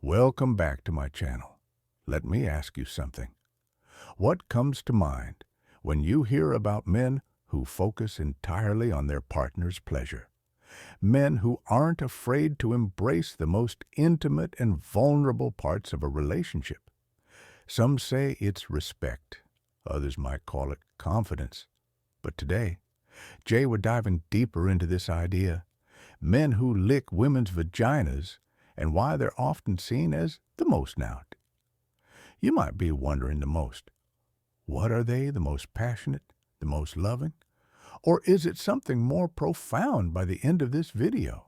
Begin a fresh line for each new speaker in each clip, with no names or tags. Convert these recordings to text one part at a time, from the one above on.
Welcome back to my channel. Let me ask you something. What comes to mind when you hear about men who focus entirely on their partner's pleasure? Men who aren't afraid to embrace the most intimate and vulnerable parts of a relationship. Some say it's respect. Others might call it confidence. But today, Jay, we're diving deeper into this idea. Men who lick women's vaginas and why they're often seen as the most now. You might be wondering the most. What are they, the most passionate, the most loving? Or is it something more profound by the end of this video?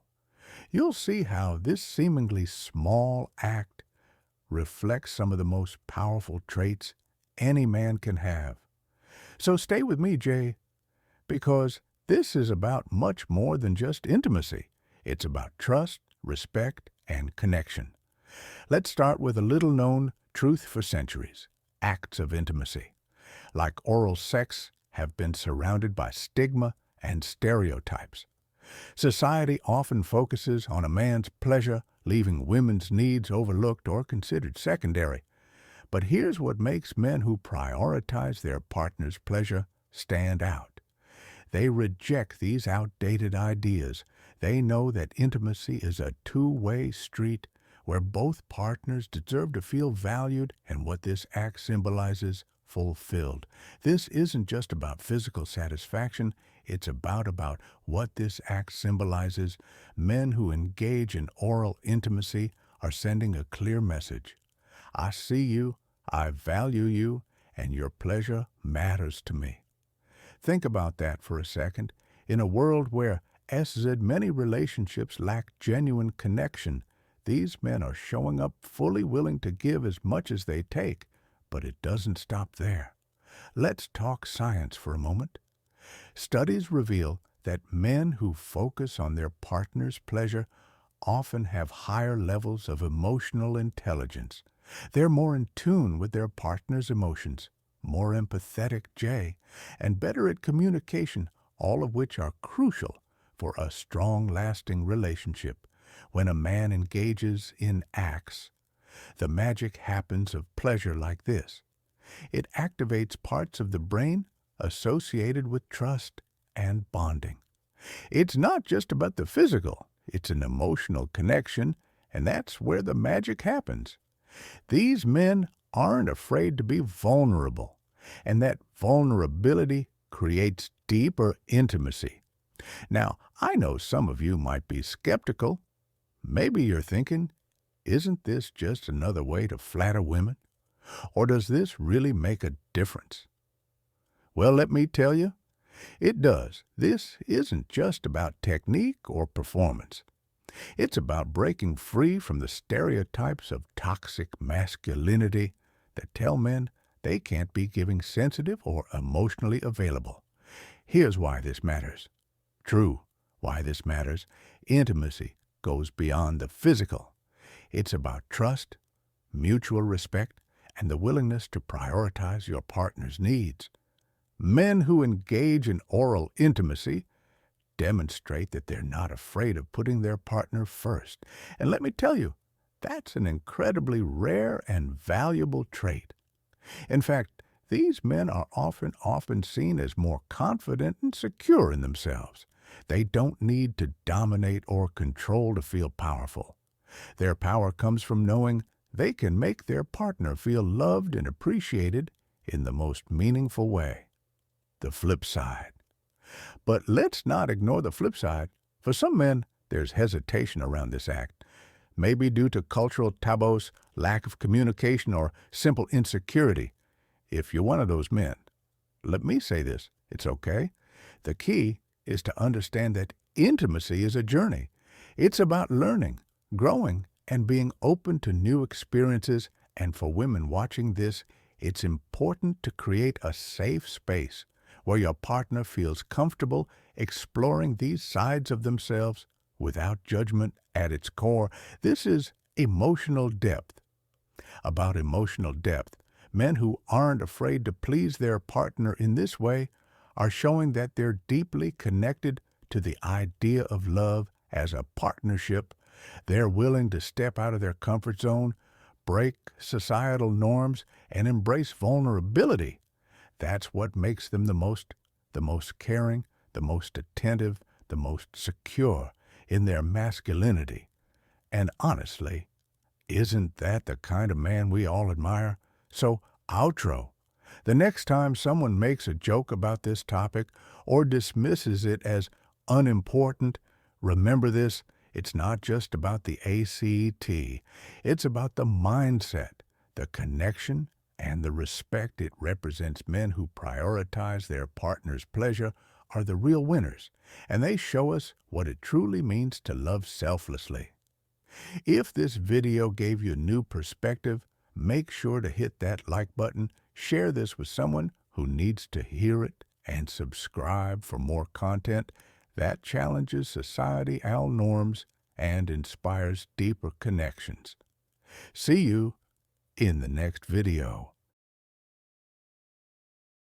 You'll see how this seemingly small act reflects some of the most powerful traits any man can have. So stay with me, Jay, because this is about much more than just intimacy. It's about trust, respect, and connection. Let's start with a little-known truth for centuries: acts of intimacy, like oral sex, have been surrounded by stigma and stereotypes. Society often focuses on a man's pleasure, leaving women's needs overlooked or considered secondary. But here's what makes men who prioritize their partner's pleasure stand out. They reject these outdated ideas. They know that intimacy is a two-way street where both partners deserve to feel valued and what this act symbolizes, fulfilled. This isn't just about physical satisfaction, it's about what this act symbolizes. Men who engage in oral intimacy are sending a clear message. I see you, I value you, and your pleasure matters to me. Think about that for a second. In a world where many relationships lack genuine connection, these men are showing up fully willing to give as much as they take. But it doesn't stop there. Let's talk science for a moment. Studies reveal that men who focus on their partner's pleasure often have higher levels of emotional intelligence. They're more in tune with their partner's emotions, more empathetic, Jay, and better at communication, all of which are crucial for a strong, lasting relationship. When a man engages in acts, the magic happens of pleasure like this. It activates parts of the brain associated with trust and bonding. It's not just about the physical, it's an emotional connection, and that's where the magic happens. These men aren't afraid to be vulnerable, and that vulnerability creates deeper intimacy. Now, I know some of you might be skeptical. Maybe you're thinking, isn't this just another way to flatter women? Or does this really make a difference? Well, let me tell you, it does. This isn't just about technique or performance. It's about breaking free from the stereotypes of toxic masculinity that tell men they can't be giving sensitive or emotionally available. Here's why this matters. True, why this matters. Intimacy goes beyond the physical. It's about trust, mutual respect, and the willingness to prioritize your partner's needs. Men who engage in oral intimacy demonstrate that they're not afraid of putting their partner first. And let me tell you, that's an incredibly rare and valuable trait. In fact, these men are often seen as more confident and secure in themselves. They don't need to dominate or control to feel powerful. Their power comes from knowing they can make their partner feel loved and appreciated in the most meaningful way. The flip side. But let's not ignore the flip side. For some men, there's hesitation around this act, maybe due to cultural taboos, lack of communication, or simple insecurity. If you're one of those men, let me say this, it's okay. The key is to understand that intimacy is a journey. It's about learning, growing, and being open to new experiences. And for women watching this, it's important to create a safe space where your partner feels comfortable exploring these sides of themselves without judgment at its core. This is emotional depth. About emotional depth, men who aren't afraid to please their partner in this way are showing that they're deeply connected to the idea of love as a partnership, They're willing to step out of their comfort zone, break societal norms, and embrace vulnerability. That's what makes them the most caring, the most attentive, the most secure in their masculinity. And honestly, isn't that the kind of man we all admire? So, outro. The next time someone makes a joke about this topic or dismisses it as unimportant, remember this: it's not just about the ACT. It's about the mindset, the connection, and the respect it represents. Men who prioritize their partner's pleasure are the real winners, and they show us what it truly means to love selflessly. If this video gave you a new perspective, make sure to hit that like button, share this with someone who needs to hear it, and subscribe for more content that challenges societal norms and inspires deeper connections. See you in the next video.